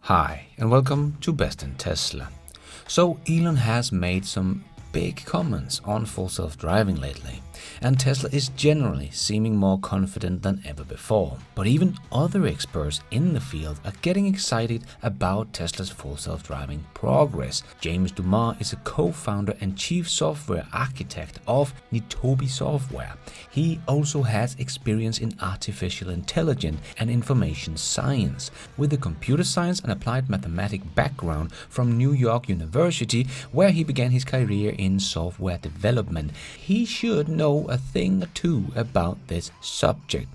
Hi, and welcome to Best in Tesla. So Elon has made some big comments on full self-driving lately, and Tesla is generally seeming more confident than ever before. But even other experts in the field are getting excited about Tesla's full self-driving progress. James Douma is a co-founder and chief software architect of Nitobi Software. He also has experience in artificial intelligence and information science, with a computer science and applied mathematics background from New York University, where he began his career in software development. He should know a thing or two about this subject,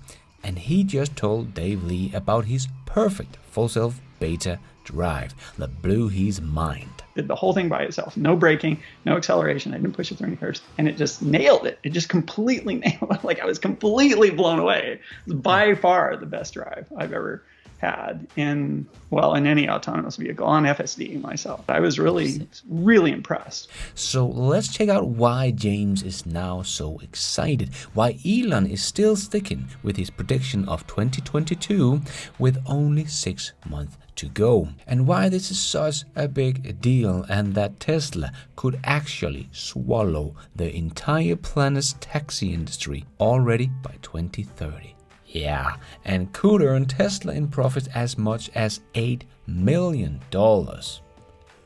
and he just told Dave Lee about his perfect full self beta drive that blew his mind. Did the whole thing by itself, no braking, no acceleration. I didn't push it through any curves, and it just nailed it. It just completely nailed it. Like, I was completely blown away. It was by far the best drive I've ever had in any autonomous vehicle on FSD myself. I was really impressed. So let's check out why James is now so excited, why Elon is still sticking with his prediction of 2022 with only 6 months to go, and why this is such a big deal, and that Tesla could actually swallow the entire planet's taxi industry already by 2030. Yeah, and could earn Tesla in profits as much as $8 million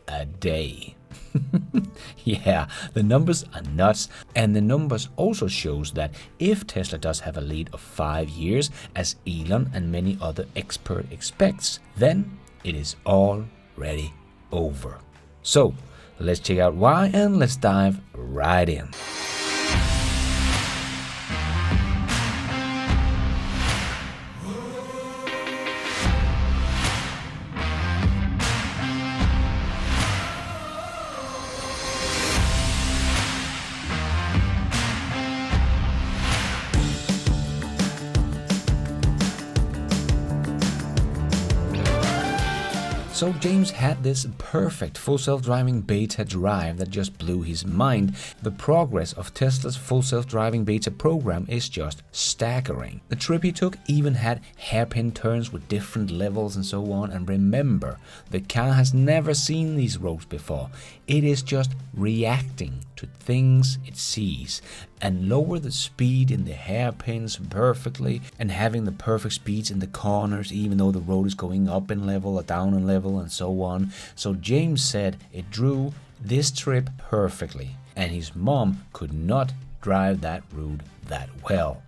a day. Yeah, the numbers are nuts, and the numbers also shows that if Tesla does have a lead of 5 years, as Elon and many other experts expects, then it is already over. So let's check out why, and let's dive right in. So James had this perfect full self-driving beta drive that just blew his mind. The progress of Tesla's full self-driving beta program is just staggering. The trip he took even had hairpin turns with different levels and so on. And remember, the car has never seen these roads before. It is just reacting to things it sees, and lower the speed in the hairpins perfectly, and having the perfect speeds in the corners even though the road is going up in level or down in level and so on. So James said it drew this trip perfectly, and his mom could not drive that route that well.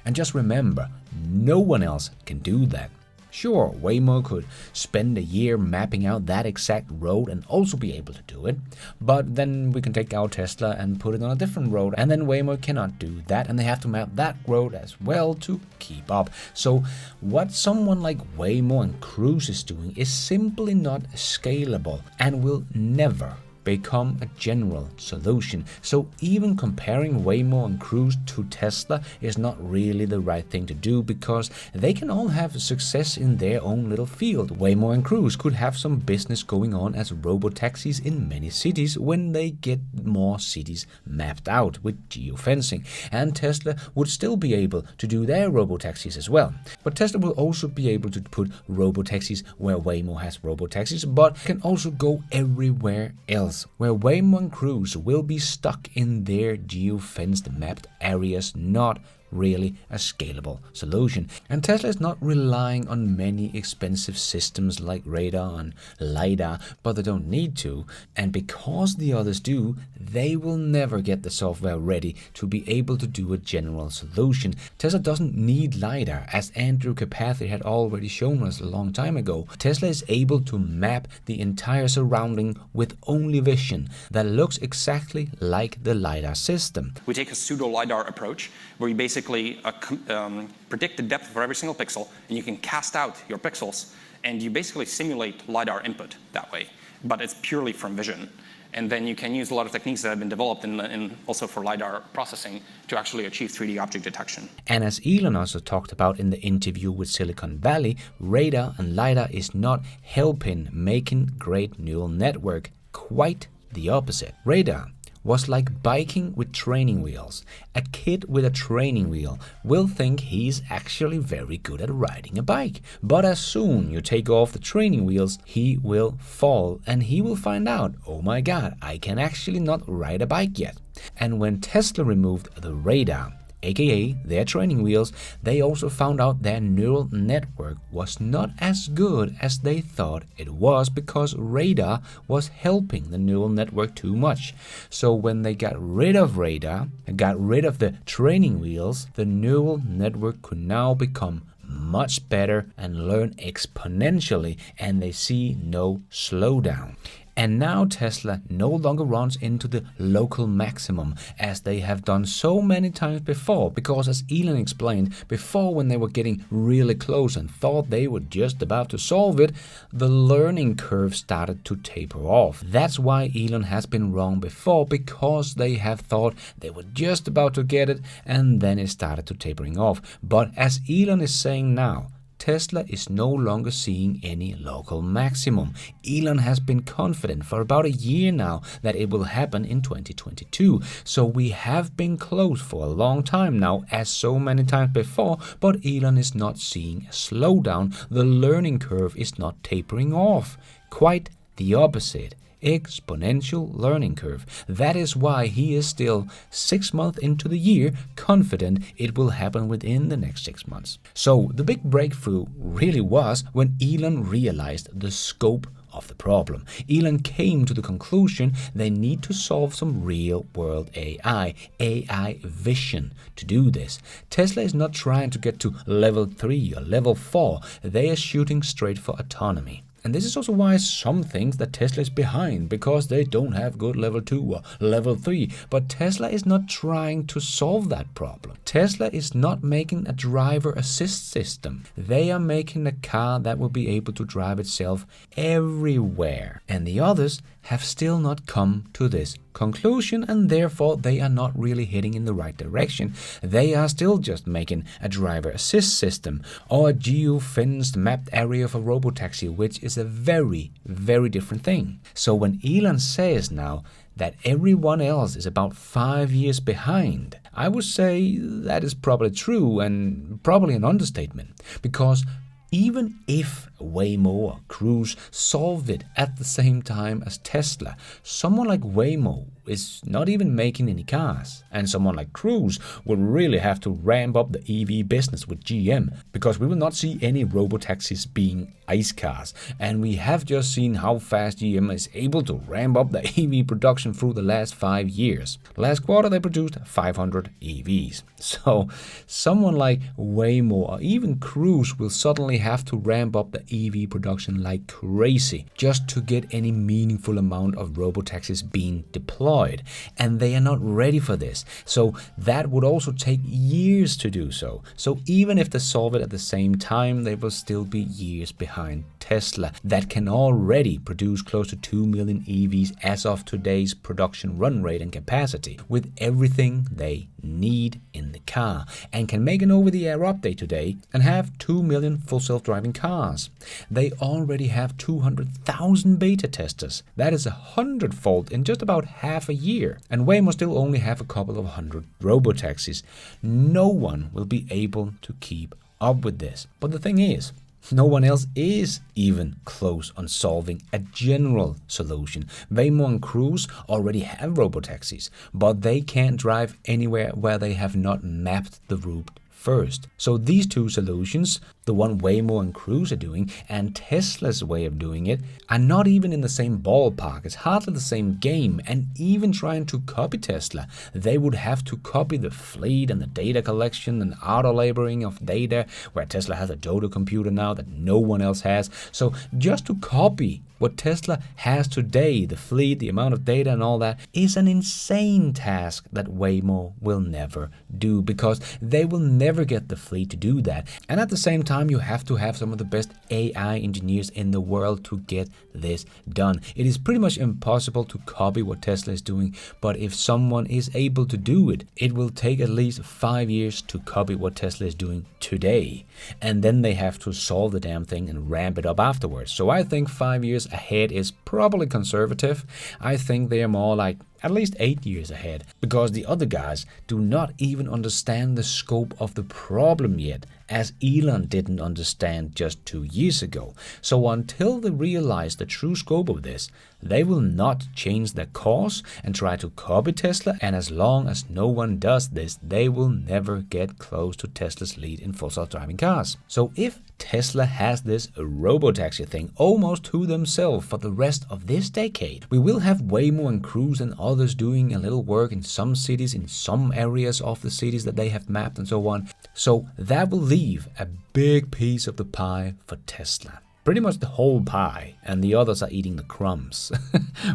And just remember, no one else can do that. Sure, Waymo could spend a year mapping out that exact road and also be able to do it, but then we can take our Tesla and put it on a different road, and then Waymo cannot do that, and they have to map that road as well to keep up. So what someone like Waymo and Cruise is doing is simply not scalable and will never become a general solution. So even comparing Waymo and Cruise to Tesla is not really the right thing to do, because they can all have success in their own little field. Waymo and Cruise could have some business going on as robotaxis in many cities when they get more cities mapped out with geofencing, and Tesla would still be able to do their robotaxis as well. But Tesla will also be able to put robotaxis where Waymo has robotaxis, but can also go everywhere else, where Waymo and Cruise will be stuck in their geofenced mapped areas, not really a scalable solution. And Tesla is not relying on many expensive systems like radar and LiDAR, but they don't need to, and because the others do, they will never get the software ready to be able to do a general solution. Tesla doesn't need LiDAR, as Andrew Carpathy had already shown us a long time ago. Tesla is able to map the entire surrounding with only vision that looks exactly like the LiDAR system. We take a pseudo-LiDAR approach, where you basically predict the depth for every single pixel, and you can cast out your pixels, and you basically simulate LiDAR input that way, but it's purely from vision. And then you can use a lot of techniques that have been developed in also for LiDAR processing to actually achieve 3D object detection. And as Elon also talked about in the interview with Silicon Valley, radar and LiDAR is not helping making great neural network. Quite the opposite. Radar was like biking with training wheels. A kid with a training wheel will think he's actually very good at riding a bike. But as soon you take off the training wheels, he will fall and he will find out, oh my god, I can actually not ride a bike yet. And when Tesla removed the radar, aka their training wheels, they also found out their neural network was not as good as they thought it was, because radar was helping the neural network too much. So when they got rid of radar and got rid of the training wheels, the neural network could now become much better and learn exponentially, and they see no slowdown. And now Tesla no longer runs into the local maximum as they have done so many times before, because as Elon explained before, when they were getting really close and thought they were just about to solve it, the learning curve started to taper off. That's why Elon has been wrong before, because they have thought they were just about to get it and then it started to tapering off. But as Elon is saying now, Tesla is no longer seeing any local maximum. Elon has been confident for about a year now that it will happen in 2022. So we have been close for a long time now, as so many times before, but Elon is not seeing a slowdown. The learning curve is not tapering off. Quite the opposite. Exponential learning curve. That is why he is still 6 months into the year confident it will happen within the next 6 months. So the big breakthrough really was when Elon realized the scope of the problem. Elon came to the conclusion they need to solve some real-world AI vision to do this. Tesla is not trying to get to level 3 or level 4. They are shooting straight for autonomy. And this is also why some think that Tesla is behind, because they don't have good level 2 or level 3. But Tesla is not trying to solve that problem. Tesla is not making a driver assist system. They are making a car that will be able to drive itself everywhere. And the others have still not come to this conclusion, and therefore they are not really heading in the right direction. They are still just making a driver assist system or a geo-fenced mapped area for robotaxi, which is a very, very different thing. So when Elon says now that everyone else is about 5 years behind, I would say that is probably true and probably an understatement, because even if Waymo or Cruise solve it at the same time as Tesla, someone like Waymo is not even making any cars, and someone like Cruise will really have to ramp up the EV business with GM, because we will not see any robotaxis being ICE cars, and we have just seen how fast GM is able to ramp up the EV production through the last 5 years. Last quarter they produced 500 EVs. So someone like Waymo or even Cruise will suddenly have to ramp up the EV production like crazy just to get any meaningful amount of robotaxis being deployed, and they are not ready for this. So that would also take years to do so. So even if they solve it at the same time, they will still be years behind Tesla, that can already produce close to 2 million EVs as of today's production run rate and capacity, with everything they need in the car, and can make an over-the-air update today and have 2 million full self-driving cars. They already have 200,000 beta testers. That is 100-fold in just about half a year. And Waymo still only have a couple of hundred robotaxis. No one will be able to keep up with this. But the thing is, no one else is even close on solving a general solution. Waymo and Cruise already have robotaxis, but they can't drive anywhere where they have not mapped the route first. So these two solutions, the one Waymo and Cruise are doing and Tesla's way of doing it, are not even in the same ballpark. It's hardly the same game, and even trying to copy Tesla, they would have to copy the fleet and the data collection and auto-labeling of data, where Tesla has a Dodo computer now that no one else has. So just to copy what Tesla has today, the fleet, the amount of data and all that, is an insane task that Waymo will never do, because they will never get the fleet to do that. And at the same time, you have to have some of the best AI engineers in the world to get this done. It is pretty much impossible to copy what Tesla is doing, but if someone is able to do it, it will take at least 5 years to copy what Tesla is doing today. And then they have to solve the damn thing and ramp it up afterwards. So I think 5 years ahead is probably conservative. I think they are more like at least 8 years ahead, because the other guys do not even understand the scope of the problem yet, as Elon didn't understand just 2 years ago. So until they realize the true scope of this, they will not change their course and try to copy Tesla, and as long as no one does this, they will never get close to Tesla's lead in full self-driving cars. So if Tesla has this robotaxi thing almost to themselves for the rest of this decade, we will have Waymo and Cruise and others doing a little work in some cities, in some areas of the cities that they have mapped and so on. So that will leave a big piece of the pie for Tesla. Pretty much the whole pie, and the others are eating the crumbs.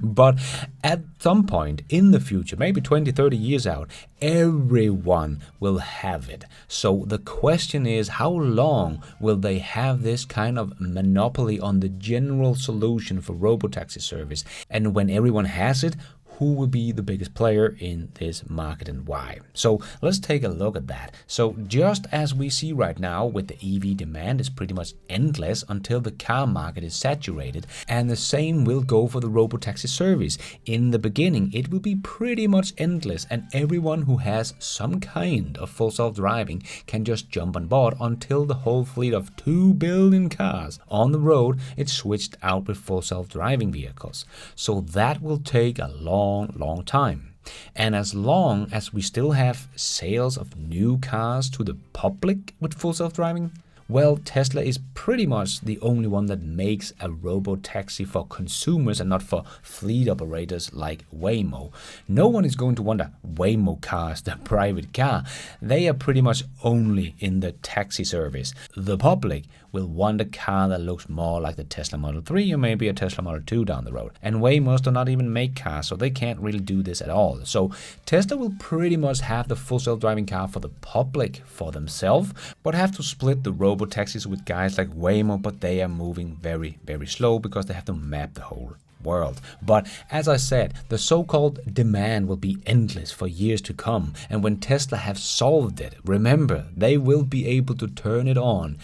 But at some point in the future, maybe 20, 30 years out, everyone will have it. So the question is, how long will they have this kind of monopoly on the general solution for robotaxi service? And when everyone has it, who will be the biggest player in this market and why? So let's take a look at that. So just as we see right now with the EV demand is pretty much endless until the car market is saturated, and the same will go for the robotaxi service. In the beginning, it will be pretty much endless, and everyone who has some kind of full self-driving can just jump on board until the whole fleet of 2 billion cars on the road is switched out with full self-driving vehicles. So that will take a long time. And as long as we still have sales of new cars to the public with full self-driving, well, Tesla is pretty much the only one that makes a robo-taxi for consumers and not for fleet operators like Waymo. No one is going to want a Waymo car as their private car. They are pretty much only in the taxi service. The public will want a car that looks more like the Tesla Model 3 or maybe a Tesla Model 2 down the road. And Waymos do not even make cars, so they can't really do this at all. So Tesla will pretty much have the full self-driving car for the public for themselves, but have to split the robo-taxis with guys like Waymo, but they are moving very, very slow because they have to map the whole world. But as I said, the so-called demand will be endless for years to come, and when Tesla have solved it, remember, they will be able to turn it on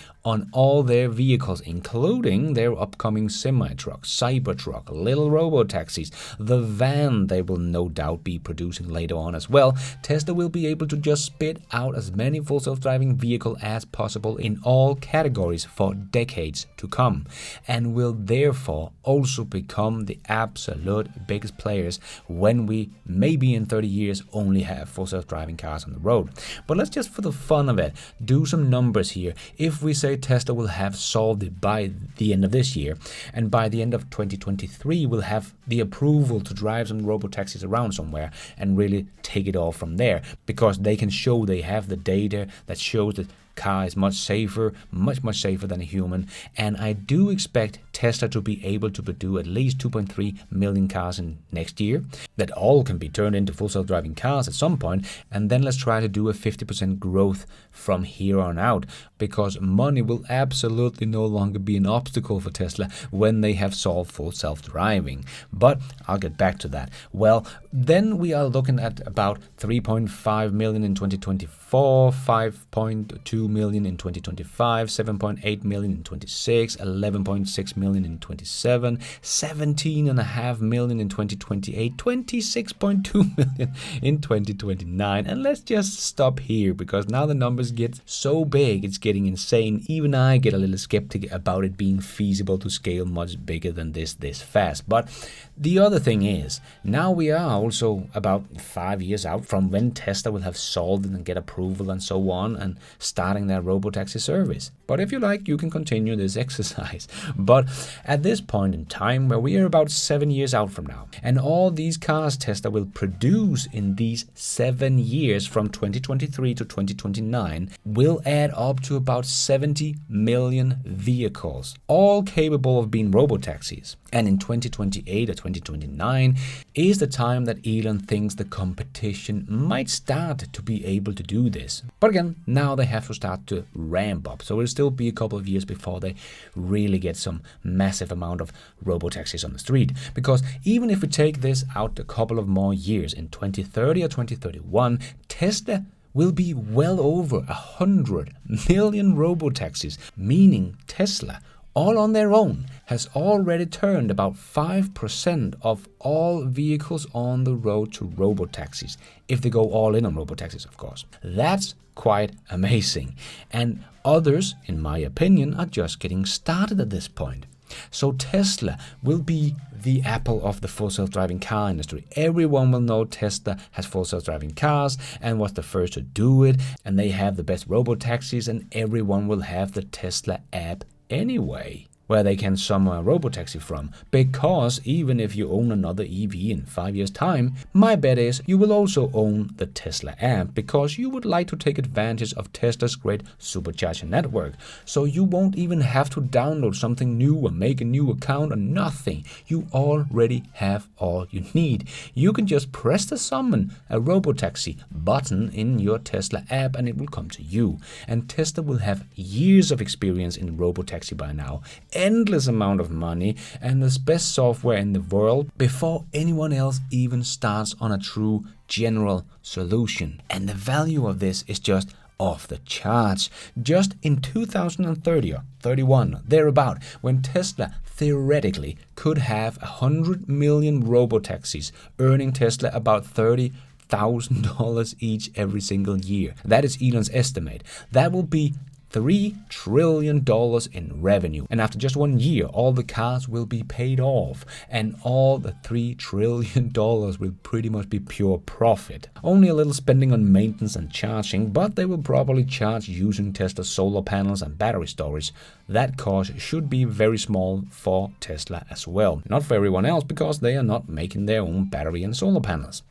all their vehicles, including their upcoming semi-truck, Cybertruck, little robo-taxis, the van they will no doubt be producing later on as well. Tesla will be able to just spit out as many full self-driving vehicles as possible in all categories for decades to come, and will therefore also become the absolute biggest players when we maybe in 30 years only have full self-driving cars on the road. But let's just, for the fun of it, do some numbers here. If we say Tesla will have solved it by the end of this year, and by the end of 2023 will have the approval to drive some robotaxis around somewhere and really take it all from there, because they can show they have the data that shows that car is much safer than a human. And I do expect Tesla to be able to produce at least 2.3 million cars in next year that all can be turned into full self-driving cars at some point. And then let's try to do a 50% growth from here on out, because money will absolutely no longer be an obstacle for Tesla when they have solved full self-driving. But I'll get back to that. Well, then we are looking at about 3.5 million in 2024, 5.2 million in 2025, 7.8 million in 26, 11.6 million in 27, 17.5 million in 2028, 26.2 million in 2029. And let's just stop here, because now the numbers get so big, it's getting insane. Even I get a little skeptic about it being feasible to scale much bigger than this fast. But the other thing is, now we are also about 5 years out from when Tesla will have solved it and get approval and so on, and starting their robotaxi service. But if you like, you can continue this exercise. But at this point in time, where we are about 7 years out from now, and all these cars Tesla will produce in these 7 years from 2023 to 2029 will add up to about 70 million vehicles, all capable of being robotaxis. And in 2028 or 2029 is the time that Elon thinks the competition might start to be able to do this. But again, now they have to start to ramp up. So it'll still be a couple of years before they really get some massive amount of robotaxis on the street. Because even if we take this out a couple of more years, in 2030 or 2031, Tesla will be well over 100 million robotaxis, meaning Tesla all on their own, has already turned about 5% of all vehicles on the road to robotaxis, if they go all in on robotaxis, of course. That's quite amazing. And others, in my opinion, are just getting started at this point. So Tesla will be the Apple of the full self-driving car industry. Everyone will know Tesla has full self-driving cars and was the first to do it, and they have the best robotaxis, and everyone will have the Tesla app anyway, where they can summon a robotaxi from, because even if you own another EV in 5 years' time, my bet is you will also own the Tesla app, because you would like to take advantage of Tesla's great supercharger network. So you won't even have to download something new or make a new account or nothing. You already have all you need. You can just press the summon a robotaxi button in your Tesla app and it will come to you. And Tesla will have years of experience in robotaxi by now, endless amount of money, and the best software in the world before anyone else even starts on a true general solution. And the value of this is just off the charts. Just in 2030 or 31, thereabout, when Tesla theoretically could have 100 million robotaxis, earning Tesla about $30,000 each every single year. That is Elon's estimate. That will be $3 trillion in revenue. And after just 1 year, all the cars will be paid off, and all the $3 trillion will pretty much be pure profit. Only a little spending on maintenance and charging, but they will probably charge using Tesla solar panels and battery storage. That cost should be very small for Tesla as well. Not for everyone else, because they are not making their own battery and solar panels.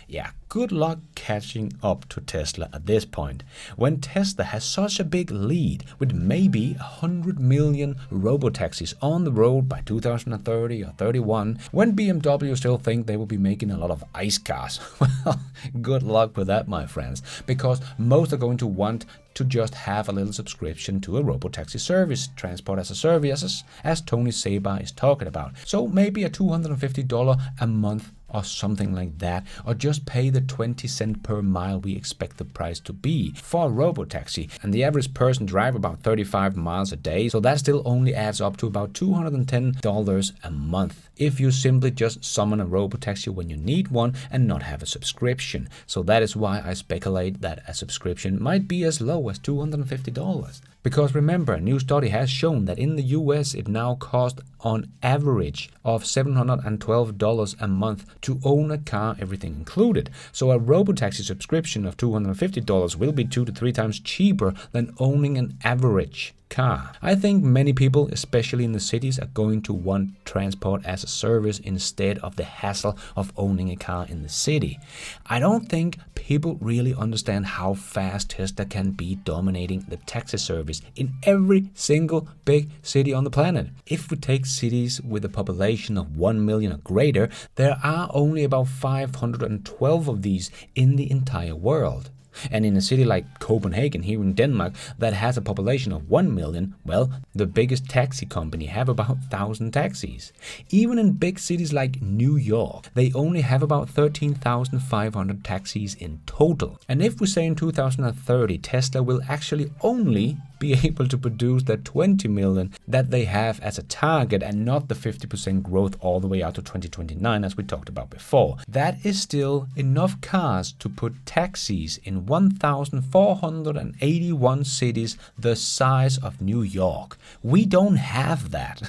Yeah, good luck catching up to Tesla at this point, when Tesla has such a big lead with maybe 100 million robotaxis on the road by 2030 or 31, when BMW still think they will be making a lot of ICE cars. Well, good luck with that, my friends, because most are going to want to just have a little subscription to a robotaxi service, transport as a service, as Tony Seba is talking about. So maybe a $250 a month or something like that, or just pay the 20 cents per mile we expect the price to be for a robotaxi. And the average person drive about 35 miles a day, so that still only adds up to about $210 a month if you simply just summon a robotaxi when you need one and not have a subscription. So that is why I speculate that a subscription might be as low as $250. Because remember, a new study has shown that in the US it now costs on average of $712 a month to own a car, everything included. So a robotaxi subscription of $250 will be 2 to 3 times cheaper than owning an average car. I think many people, especially in the cities, are going to want transport as a service instead of the hassle of owning a car in the city. I don't think people really understand how fast Tesla can be dominating the taxi service in every single big city on the planet. If we take cities with a population of 1 million or greater, there are only about 512 of these in the entire world. And in a city like Copenhagen here in Denmark that has a population of 1 million, well, the biggest taxi company have about 1,000 taxis. Even in big cities like New York, they only have about 13,500 taxis in total. And if we say in 2030 Tesla will actually only be able to produce the 20 million that they have as a target and not the 50% growth all the way out to 2029 as we talked about before, that is still enough cars to put taxis in 1,481 cities the size of New York. We don't have that.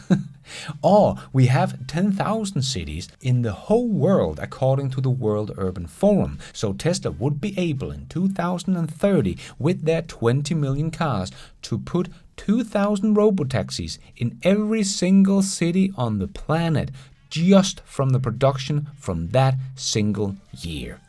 Or we have 10,000 cities in the whole world according to the World Urban Forum. So Tesla would be able in 2030 with their 20 million cars to put 2,000 robotaxis in every single city on the planet just from the production from that single year.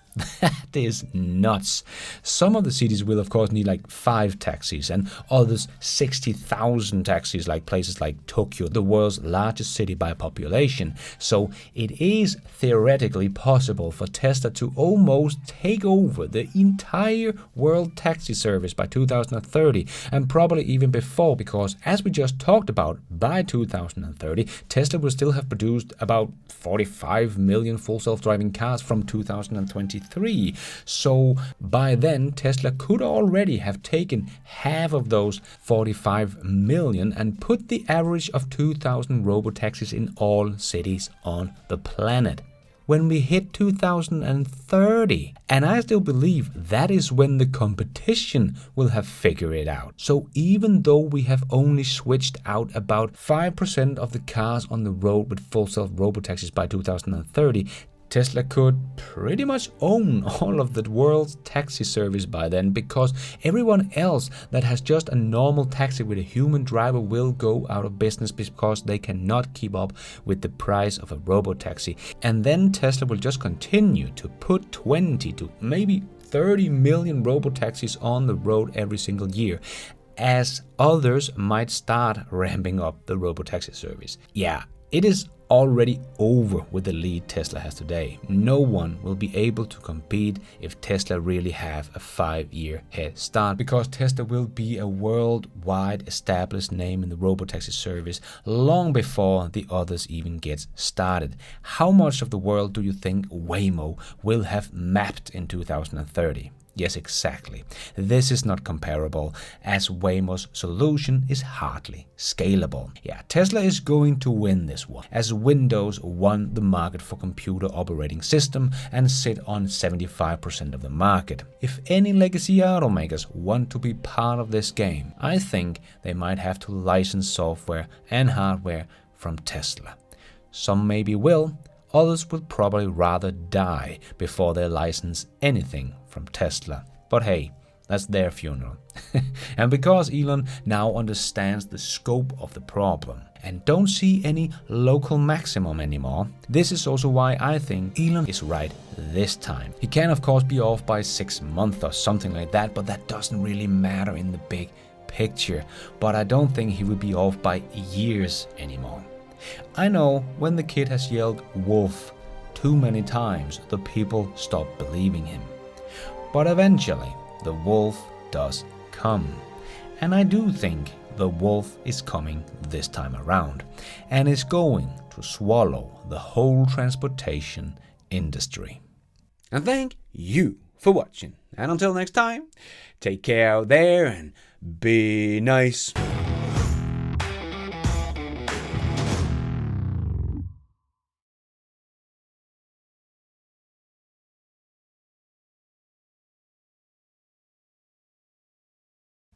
That is nuts. Some of the cities will of course need like 5 taxis and others 60,000 taxis, like places like Tokyo, the world's largest city by population. So it is theoretically possible for Tesla to almost take over the entire world taxi service by 2030 and probably even before, because as we just talked about, by 2030 Tesla will still have produced about 45 million full self-driving cars from 2023 2023. So by then, Tesla could already have taken half of those 45 million and put the average of 2,000 robotaxis in all cities on the planet when we hit 2030. And I still believe that is when the competition will have figured it out. So even though we have only switched out about 5% of the cars on the road with full self robotaxis by 2030, Tesla could pretty much own all of the world's taxi service by then, because everyone else that has just a normal taxi with a human driver will go out of business because they cannot keep up with the price of a robotaxi. And then Tesla will just continue to put 20 to maybe 30 million robotaxis on the road every single year, as others might start ramping up the robotaxi service. Yeah, it is already over with the lead Tesla has today. No one will be able to compete if Tesla really have a 5-year head start, because Tesla will be a worldwide established name in the robotaxi service long before the others even get started. How much of the world do you think Waymo will have mapped in 2030? Yes, exactly. This is not comparable, as Waymo's solution is hardly scalable. Yeah, Tesla is going to win this one, as Windows won the market for computer operating system and sit on 75% of the market. If any legacy automakers want to be part of this game, I think they might have to license software and hardware from Tesla. Some maybe will, others will probably rather die before they license anything from Tesla. But hey, that's their funeral. And because Elon now understands the scope of the problem and don't see any local maximum anymore, this is also why I think Elon is right this time. He can of course be off by 6 months or something like that, but that doesn't really matter in the big picture. But I don't think he will be off by years anymore. I know when the kid has yelled wolf too many times, the people stop believing him. But eventually, the wolf does come. And I do think the wolf is coming this time around, and is going to swallow the whole transportation industry. And thank you for watching. And until next time, take care out there and be nice.